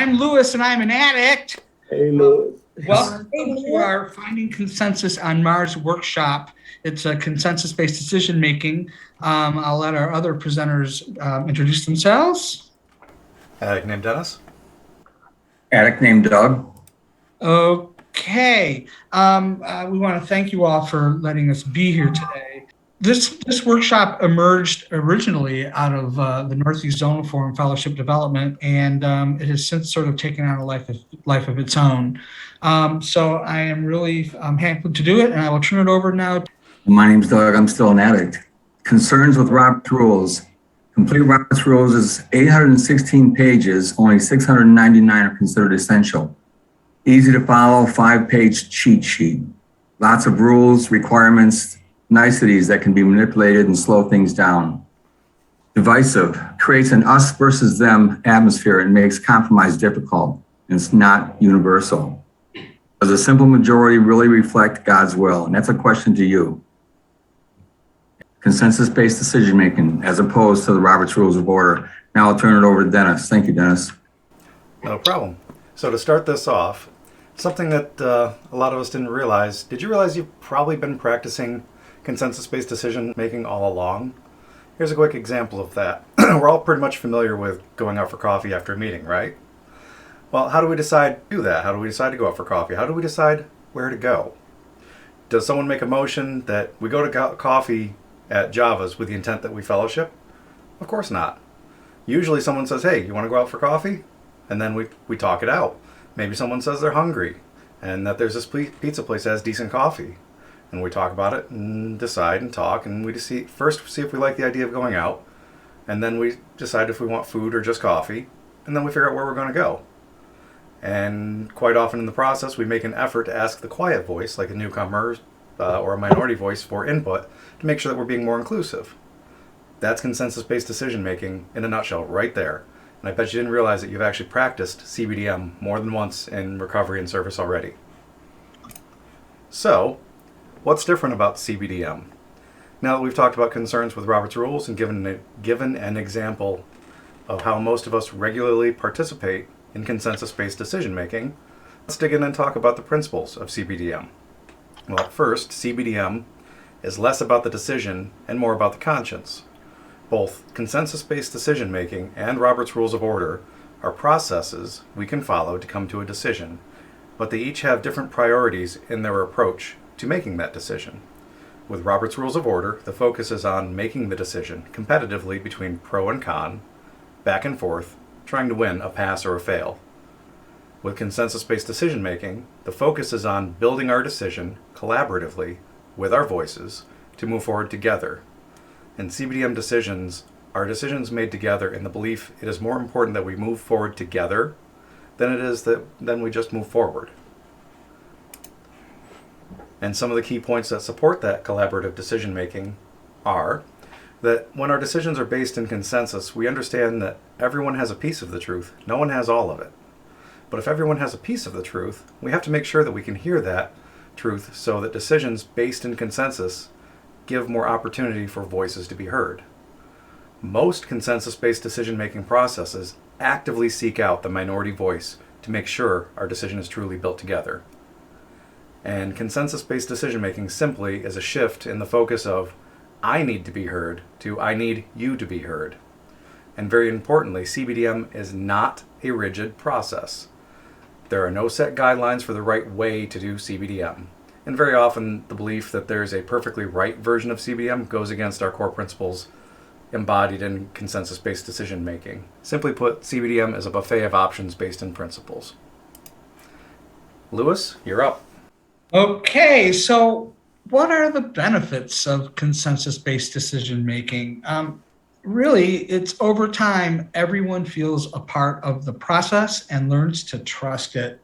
I'm Lewis and I'm an addict. Hey, Lewis. Welcome to our Finding Consensus on Mars workshop. It's a consensus-based decision-making. I'll let our other presenters introduce themselves. Addict named Dennis. Addict named Doug. Okay. We want to thank you all for letting us be here today. This workshop emerged originally out of the Midwest Zonal Forum Fellowship Development, and it has since sort of taken on a life of its own. So I am really happy to do it, and I will turn it over now. My name's Doug. I'm still an addict. Concerns with Robert's Rules. Complete Robert's Rules is 816 pages. Only 699 are considered essential. Easy to follow, 5-page cheat sheet. Lots of rules, requirements, niceties that can be manipulated and slow things down. Divisive, creates an us versus them atmosphere and makes compromise difficult, and it's not universal. Does a simple majority really reflect God's will? And that's a question to you. Consensus-based decision-making as opposed to the Robert's Rules of Order. Now I'll turn it over to Dennis. Thank you, Dennis. No problem. So to start this off, something that a lot of us didn't realize, did you realize you've probably been practicing consensus-based decision-making all along? Here's a quick example of that. We're all pretty much familiar with going out for coffee after a meeting, right? Well, how do we decide to do that? How do we decide to go out for coffee? How do we decide where to go? Does someone make a motion that we go to coffee at Java's with the intent that we fellowship? Of course not. Usually someone says, hey, you want to go out for coffee? And then we talk it out. Maybe someone says they're hungry and that there's this pizza place that has decent coffee. And we talk about it and decide and talk, and we just first see if we like the idea of going out, and then we decide if we want food or just coffee, and then we figure out where we're going to go. And quite often in the process, we make an effort to ask the quiet voice, like a newcomer or a minority voice, for input to make sure that we're being more inclusive. That's consensus-based decision-making in a nutshell right there. And I bet you didn't realize that you've actually practiced CBDM more than once in recovery and service already. So, what's different about CBDM? Now that we've talked about concerns with Robert's Rules and given an example of how most of us regularly participate in consensus-based decision-making, let's dig in and talk about the principles of CBDM. Well, first, CBDM is less about the decision and more about the conscience. Both consensus-based decision-making and Robert's Rules of Order are processes we can follow to come to a decision, but they each have different priorities in their approach to making that decision. With Robert's Rules of Order, the focus is on making the decision competitively between pro and con, back and forth, trying to win a pass or a fail. With consensus-based decision-making, the focus is on building our decision collaboratively with our voices to move forward together. In CBDM decisions are decisions made together in the belief it is more important that we move forward together than it is that we just move forward. And some of the key points that support that collaborative decision-making are that when our decisions are based in consensus, we understand that everyone has a piece of the truth. No one has all of it. But if everyone has a piece of the truth, we have to make sure that we can hear that truth so that decisions based in consensus give more opportunity for voices to be heard. Most consensus-based decision-making processes actively seek out the minority voice to make sure our decision is truly built together. And consensus-based decision-making simply is a shift in the focus of I need to be heard to I need you to be heard. And very importantly, CBDM is not a rigid process. There are no set guidelines for the right way to do CBDM. And very often the belief that there's a perfectly right version of CBDM goes against our core principles embodied in consensus-based decision-making. Simply put, CBDM is a buffet of options based in principles. Lewis, you're up. Okay, so what are the benefits of consensus-based decision-making? Really, it's over time, everyone feels a part of the process and learns to trust it.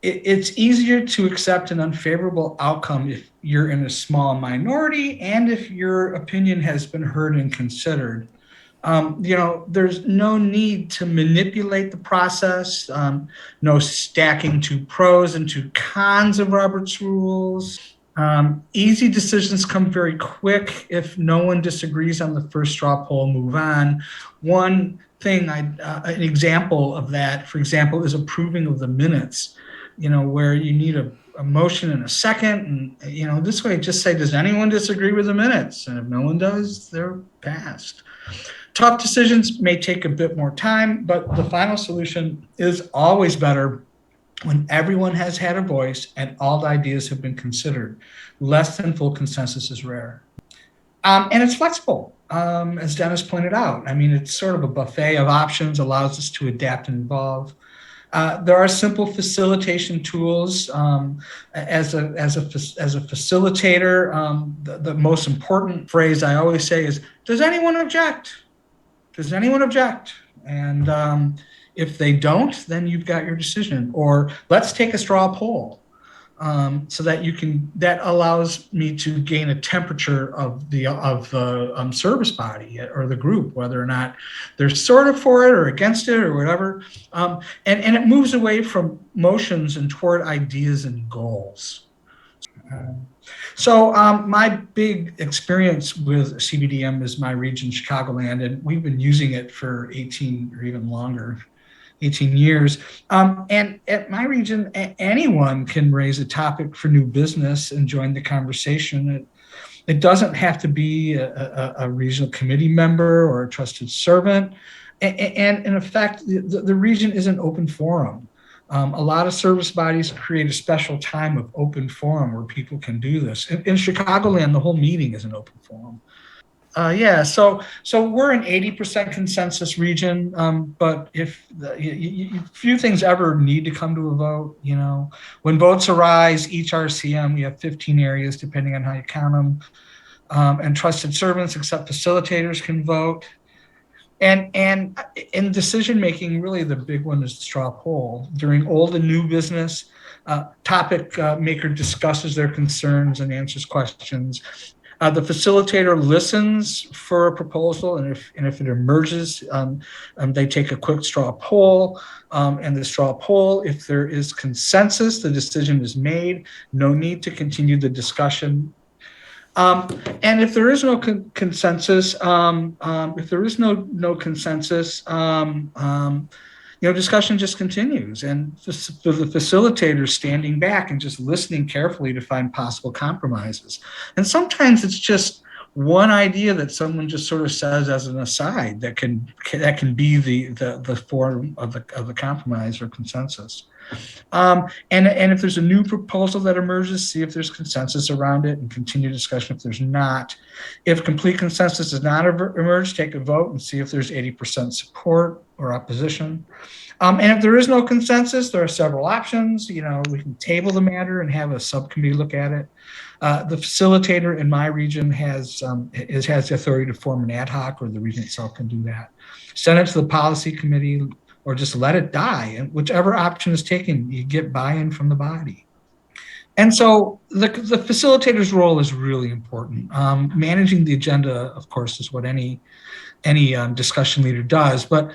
It's easier to accept an unfavorable outcome if you're in a small minority and if your opinion has been heard and considered. There's no need to manipulate the process, no stacking to pros and to cons of Robert's Rules. Easy decisions come very quick. If no one disagrees on the first straw poll, move on. One thing, an example of that, for example, is approving of the minutes, where you need a motion and a second. And, this way, just say, does anyone disagree with the minutes? And if no one does, they're passed. Tough decisions may take a bit more time, but the final solution is always better when everyone has had a voice and all the ideas have been considered. Less than full consensus is rare. And it's flexible, as Dennis pointed out. I mean, it's sort of a buffet of options, allows us to adapt and evolve. There are simple facilitation tools. As a facilitator, the most important phrase I always say is, does anyone object? Does anyone object? And if they don't, then you've got your decision. Or let's take a straw poll. So that allows me to gain a temperature of the service body or the group, whether or not they're sort of for it or against it or whatever. And it moves away from motions and toward ideas and goals. So my big experience with CBDM is my region, Chicagoland, and we've been using it for 18 or even longer. 18 years. And at my region, anyone can raise a topic for new business and join the conversation. It doesn't have to be a regional committee member or a trusted servant. And in effect, the region is an open forum. A lot of service bodies create a special time of open forum where people can do this. In Chicagoland, the whole meeting is an open forum. So we're an 80% consensus region, but if few things ever need to come to a vote, when votes arise, each RCM, we have 15 areas depending on how you count them, and trusted servants except facilitators can vote. And in decision making, really the big one is the straw poll. During old and new business, topic maker discusses their concerns and answers questions. The facilitator listens for a proposal, and if it emerges, they take a quick straw poll. And the straw poll, if there is consensus, the decision is made. No need to continue the discussion. And if there is no consensus, discussion just continues, and the facilitator standing back and just listening carefully to find possible compromises. And sometimes it's just one idea that someone just sort of says as an aside that can be the form of the compromise or consensus. And if there's a new proposal that emerges, see if there's consensus around it and continue discussion if there's not. If complete consensus does not emerge, take a vote and see if there's 80% support or opposition. And if there is no consensus, there are several options. We can table the matter and have a subcommittee look at it. The facilitator in my region has the authority to form an ad hoc, or the region itself can do that. Send it to the policy committee, or just let it die. And whichever option is taken, you get buy-in from the body. And so the facilitator's role is really important. Managing the agenda, of course, is what any discussion leader does, but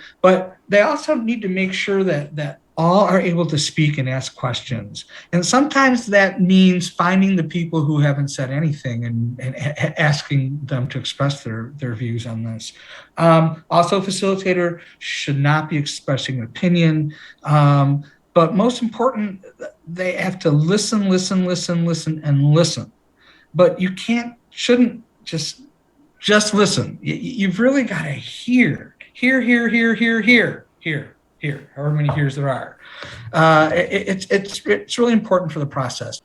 they also need to make sure that all are able to speak and ask questions. And sometimes that means finding the people who haven't said anything and asking them to express their views on this. Also, facilitator should not be expressing an opinion, but most important, they have to listen, and listen. But you shouldn't just listen. You've really got to hear, however many hears there are. It's really important for the process.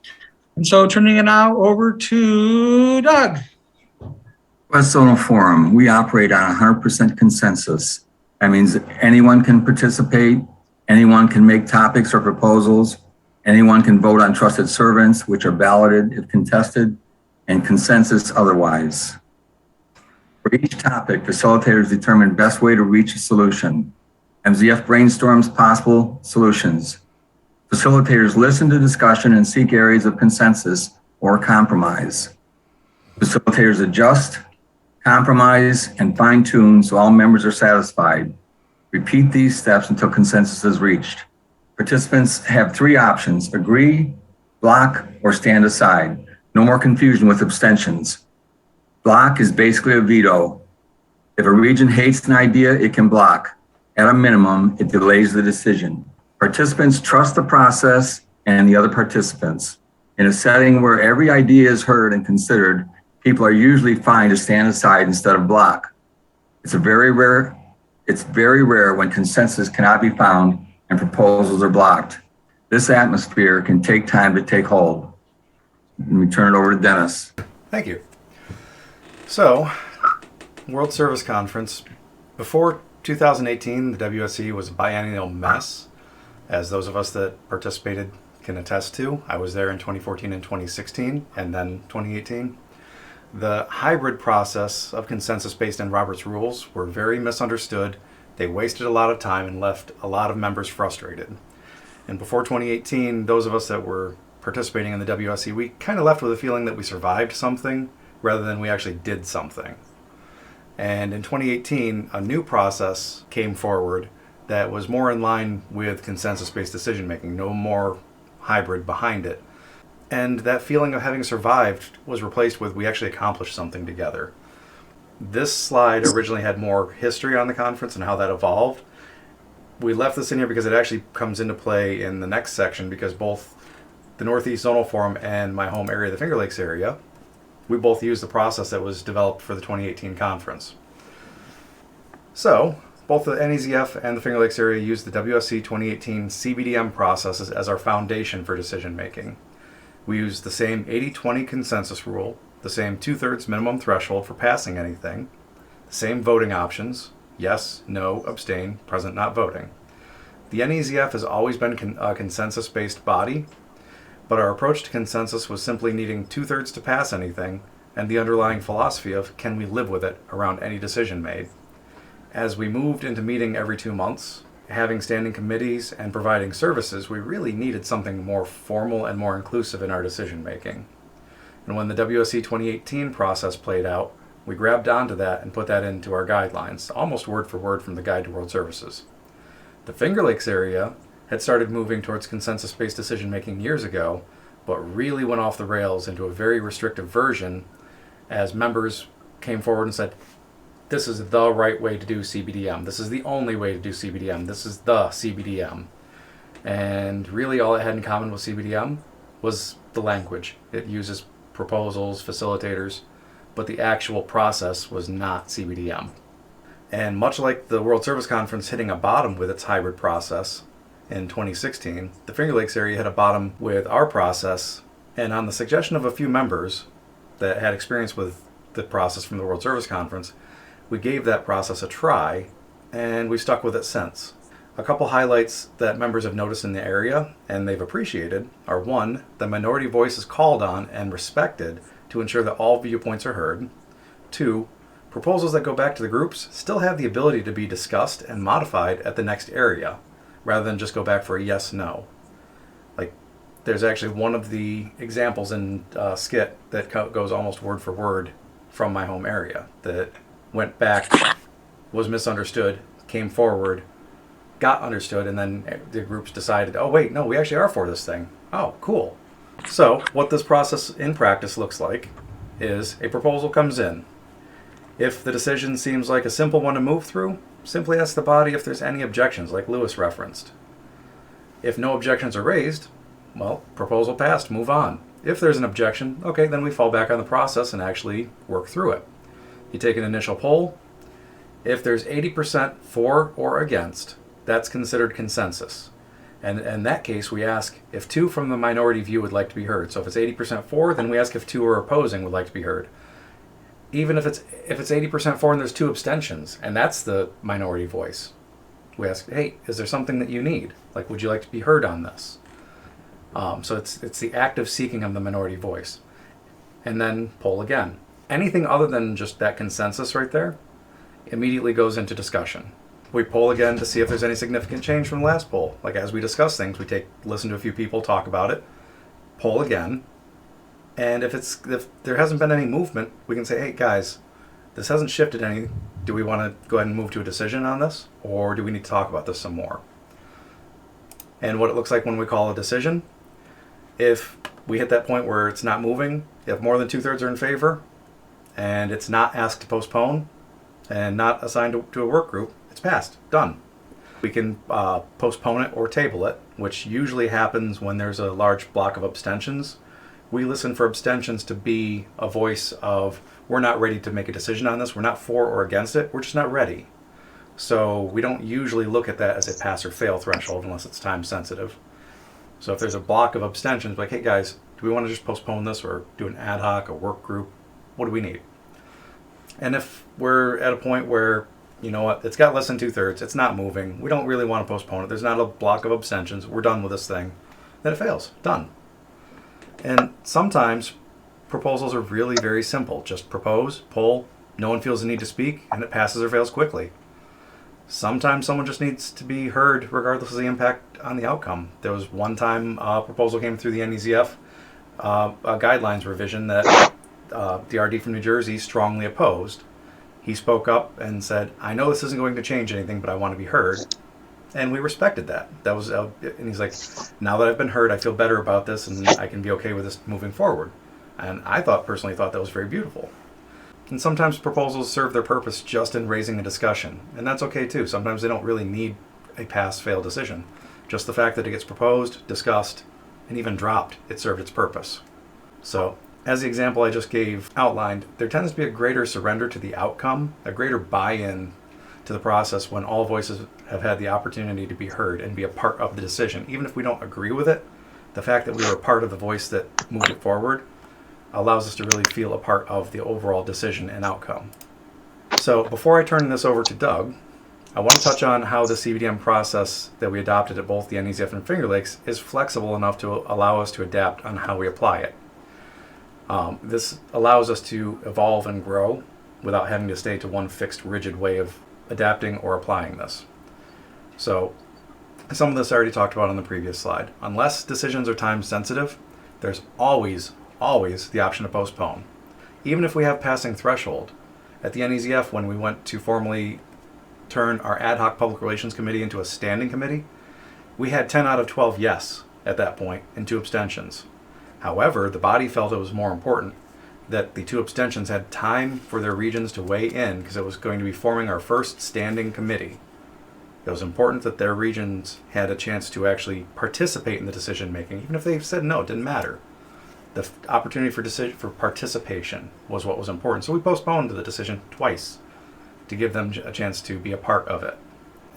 And so turning it now over to Doug. Midwest Zonal Forum, we operate on 100% consensus. That means anyone can participate, anyone can make topics or proposals, anyone can vote on trusted servants, which are balloted if contested, and consensus otherwise. For each topic, facilitators determine best way to reach a solution. MZF brainstorms possible solutions. Facilitators listen to discussion and seek areas of consensus or compromise. Facilitators adjust, compromise, and fine-tune so all members are satisfied. Repeat these steps until consensus is reached. Participants have three options: agree, block, or stand aside. No more confusion with abstentions. Block is basically a veto. If a region hates an idea, it can block. At a minimum, it delays the decision. Participants trust the process and the other participants. In a setting where every idea is heard and considered, people are usually fine to stand aside instead of block. It's very rare when consensus cannot be found and proposals are blocked. This atmosphere can take time to take hold. Let me turn it over to Dennis. Thank you. So, World Service Conference. Before 2018, the WSC was a biennial mess, as those of us that participated can attest to. I was there in 2014 and 2016, and then 2018. The hybrid process of consensus-based and Robert's rules were very misunderstood. They wasted a lot of time and left a lot of members frustrated. And before 2018, those of us that were participating in the WSC, we kind of left with a feeling that we survived something rather than we actually did something. And in 2018, a new process came forward that was more in line with consensus-based decision-making, no more hybrid behind it. And that feeling of having survived was replaced with we actually accomplished something together. This slide originally had more history on the conference and how that evolved. We left this in here because it actually comes into play in the next section, because both the Northeast Zonal Forum and my home area, the Finger Lakes area, we both used the process that was developed for the 2018 conference. So, both the NEZF and the Finger Lakes area used the WSC 2018 CBDM processes as our foundation for decision making. We used the same 80-20 consensus rule, the same 2/3 minimum threshold for passing anything, the same voting options, yes, no, abstain, present, not voting. The NEZF has always been a consensus-based body, but our approach to consensus was simply needing 2/3 to pass anything, and the underlying philosophy of can we live with it around any decision made. As we moved into meeting every 2 months, having standing committees and providing services, we really needed something more formal and more inclusive in our decision making. And when the WSC 2018 process played out, we grabbed onto that and put that into our guidelines, almost word for word from the Guide to World Services. The Finger Lakes area had started moving towards consensus-based decision making years ago, but really went off the rails into a very restrictive version as members came forward and said, this is the right way to do CBDM. This is the only way to do CBDM. This is the CBDM. And really all it had in common with CBDM was the language. It uses proposals, facilitators, but the actual process was not CBDM. And much like the World Service Conference hitting a bottom with its hybrid process in 2016, the Finger Lakes area hit a bottom with our process, and on the suggestion of a few members that had experience with the process from the World Service Conference, we gave that process a try, and we've stuck with it since. A couple highlights that members have noticed in the area, and they've appreciated, are 1, the minority voice is called on and respected to ensure that all viewpoints are heard. 2, proposals that go back to the groups still have the ability to be discussed and modified at the next area, rather than just go back for a yes-no. Like, there's actually one of the examples in skit that goes almost word for word from my home area that went back, was misunderstood, came forward, got understood, and then the groups decided, oh wait, no, we actually are for this thing. Oh, cool. So what this process in practice looks like is a proposal comes in. If the decision seems like a simple one to move through, simply ask the body if there's any objections, like Lewis referenced. If no objections are raised, well, proposal passed, move on. If there's an objection, okay, then we fall back on the process and actually work through it. You take an initial poll. If there's 80% for or against, that's considered consensus. And in that case, we ask if 2 from the minority view would like to be heard. So if it's 80% for, then we ask if 2 are opposing would like to be heard. Even if it's 80% for and there's 2 abstentions, and that's the minority voice, we ask, hey, is there something that you need? Like, would you like to be heard on this? So it's the active seeking of the minority voice. And then poll again. Anything other than just that consensus right there immediately goes into discussion. We poll again to see if there's any significant change from the last poll. Like, as we discuss things, we listen to a few people talk about it, poll again, and if there hasn't been any movement, we can say, hey guys, this hasn't shifted any. Do we want to go ahead and move to a decision on this, or do we need to talk about this some more? And what it looks like when we call a decision, if we hit that point where it's not moving, if more than 2/3 are in favor, and it's not asked to postpone and not assigned to a work group, it's passed, done. We can postpone it or table it, which usually happens when there's a large block of abstentions. We listen for abstentions to be a voice of, we're not ready to make a decision on this. We're not for or against it. We're just not ready. So we don't usually look at that as a pass or fail threshold unless it's time sensitive. So if there's a block of abstentions, like, hey guys, do we want to just postpone this or do an ad hoc, a work group? What do we need? And if we're at a point where, you know what, it's got less than 2/3, it's not moving, we don't really want to postpone it, there's not a block of abstentions, we're done with this thing, then it fails. Done. And sometimes proposals are really very simple. Just propose, poll, no one feels the need to speak, and it passes or fails quickly. Sometimes someone just needs to be heard regardless of the impact on the outcome. There was one time a proposal came through the NEZF, a guidelines revision that the RD from New Jersey strongly opposed. He spoke up and said, I know this isn't going to change anything, but I want to be heard. And we respected that. That was, and he's like, now that I've been heard, I feel better about this and I can be okay with this moving forward. And I personally thought that was very beautiful. And sometimes proposals serve their purpose just in raising a discussion. And that's okay too. Sometimes they don't really need a pass-fail decision. Just the fact that it gets proposed, discussed, and even dropped, it served its purpose. So, as the example I just gave outlined, there tends to be a greater surrender to the outcome, a greater buy-in to the process when all voices have had the opportunity to be heard and be a part of the decision. Even if we don't agree with it, the fact that we were a part of the voice that moved it forward allows us to really feel a part of the overall decision and outcome. So before I turn this over to Doug, I want to touch on how the CBDM process that we adopted at both the NEZF and Finger Lakes is flexible enough to allow us to adapt on how we apply it. This allows us to evolve and grow without having to stay to one fixed, rigid way of adapting or applying this. So some of this I already talked about on the previous slide. Unless decisions are time sensitive, there's always the option to postpone. Even if we have passing threshold. At the NEZF, when we went to formally turn our ad hoc public relations committee into a standing committee, we had 10 out of 12 yes at that point and 2 abstentions. However, the body felt it was more important that the 2 abstentions had time for their regions to weigh in because it was going to be forming our first standing committee. It was important that their regions had a chance to actually participate in the decision making. Even if they said no, it didn't matter. The opportunity for participation was what was important. So we postponed the decision twice to give them a chance to be a part of it.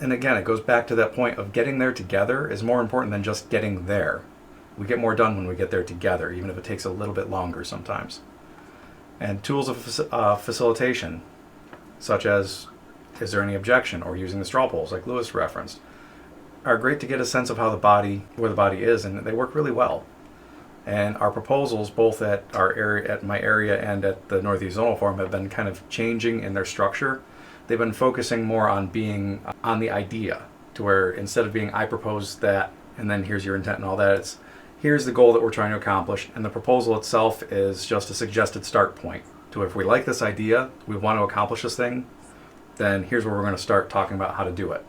And again, it goes back to that point of getting there together is more important than just getting there. We get more done when we get there together, even if it takes a little bit longer sometimes. And tools of facilitation, such as, is there any objection, or using the straw polls like Lewis referenced, are great to get a sense of how where the body is, and they work really well. And our proposals, both at our area, at my area, and at the Northeast Zonal Forum, have been kind of changing in their structure. They've been focusing more on being on the idea, to where instead of being I propose that, and then here's your intent and all that, it's here's the goal that we're trying to accomplish, and the proposal itself is just a suggested start point. To if we like this idea, we want to accomplish this thing, then here's where we're going to start talking about how to do it.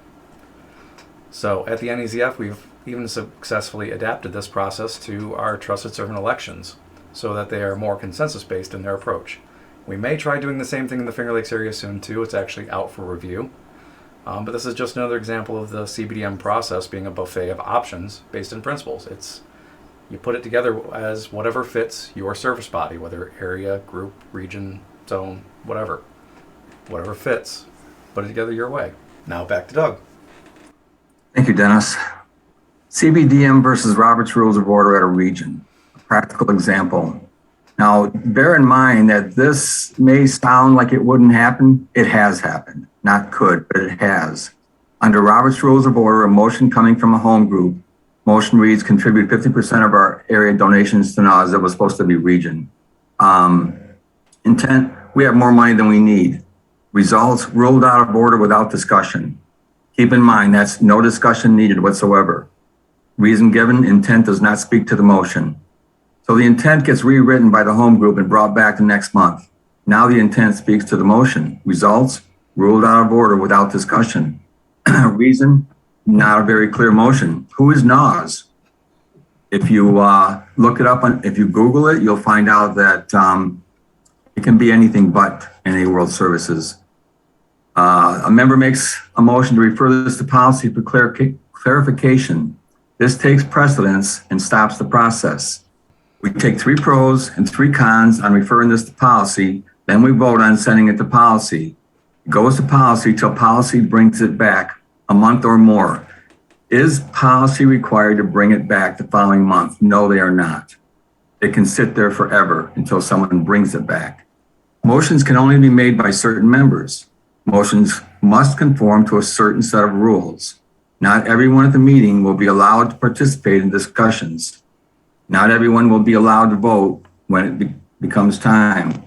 So at the NEZF, we've even successfully adapted this process to our trusted servant elections so that they are more consensus-based in their approach. We may try doing the same thing in the Finger Lakes area soon too. It's actually out for review. But this is just another example of the CBDM process being a buffet of options based in principles. You put it together as whatever fits your service body, whether area, group, region, zone, whatever. Whatever fits, put it together your way. Now back to Doug. Thank you, Dennis. CBDM versus Robert's Rules of Order at a region. A practical example. Now, bear in mind that this may sound like it wouldn't happen. It has happened. Not could, but it has. Under Robert's Rules of Order, a motion coming from a home group, motion reads, contribute 50% of our area donations to NAS that was supposed to be region. Intent, we have more money than we need. Results, ruled out of order without discussion. Keep in mind, that's no discussion needed whatsoever. Reason given, intent does not speak to the motion. So the intent gets rewritten by the home group and brought back the next month. Now the intent speaks to the motion. Results, ruled out of order without discussion. Reason, not a very clear motion. Who is NAS? If you look it up, if you Google it, you'll find out that it can be anything but NA World Services. A member makes a motion to refer this to policy for clarification. This takes precedence and stops the process. We take 3 pros and 3 cons on referring this to policy, then we vote on sending it to policy. It goes to policy till policy brings it back a month or more. Is policy required to bring it back the following month? No, they are not. It can sit there forever until someone brings it back. Motions can only be made by certain members. Motions must conform to a certain set of rules. Not everyone at the meeting will be allowed to participate in discussions. Not everyone will be allowed to vote when it becomes time.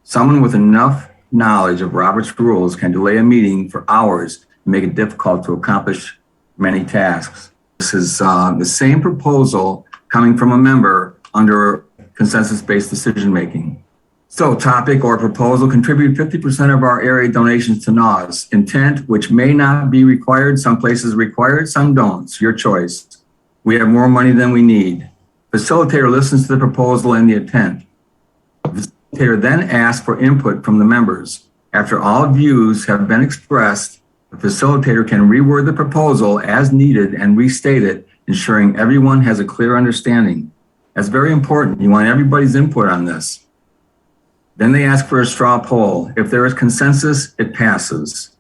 Someone with enough knowledge of Robert's rules can delay a meeting for hours and make it difficult to accomplish many tasks. This is the same proposal coming from a member under consensus-based decision-making. So topic or proposal, contribute 50% of our area donations to NAWS. Intent, which may not be required. Some places required, some don't. It's your choice. We have more money than we need. Facilitator listens to the proposal and the intent. Facilitator then asks for input from the members. After all views have been expressed, the facilitator can reword the proposal as needed and restate it, ensuring everyone has a clear understanding. That's very important. You want everybody's input on this. Then they ask for a straw poll. If there is consensus, it passes.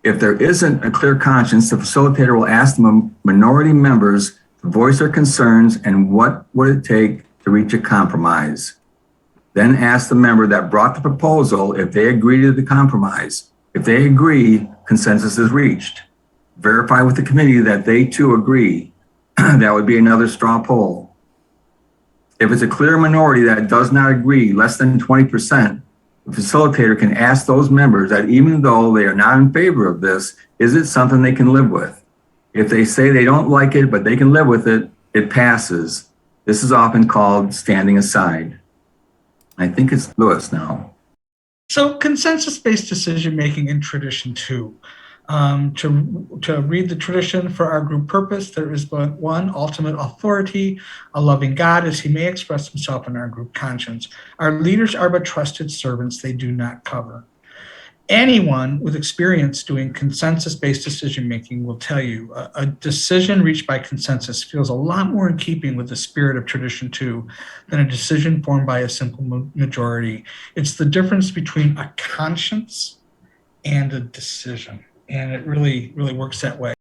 If there isn't a clear conscience, the facilitator will ask the minority members to voice their concerns and what would it take to reach a compromise. Then ask the member that brought the proposal if they agree to the compromise. If they agree, consensus is reached. Verify with the committee that they too agree. That would be another straw poll. If it's a clear minority that does not agree, less than 20%, the facilitator can ask those members that even though they are not in favor of this, is it something they can live with? If they say they don't like it, but they can live with it, it passes. This is often called standing aside. I think it's Lewis now. So consensus-based decision-making in tradition 2. To read the tradition for our group purpose, there is but one ultimate authority, a loving God, as he may express himself in our group conscience. Our leaders are but trusted servants, they do not cover. Anyone with experience doing consensus-based decision-making will tell you a decision reached by consensus feels a lot more in keeping with the spirit of tradition 2 than a decision formed by a simple majority. It's the difference between a conscience and a decision. And it really, really works that way.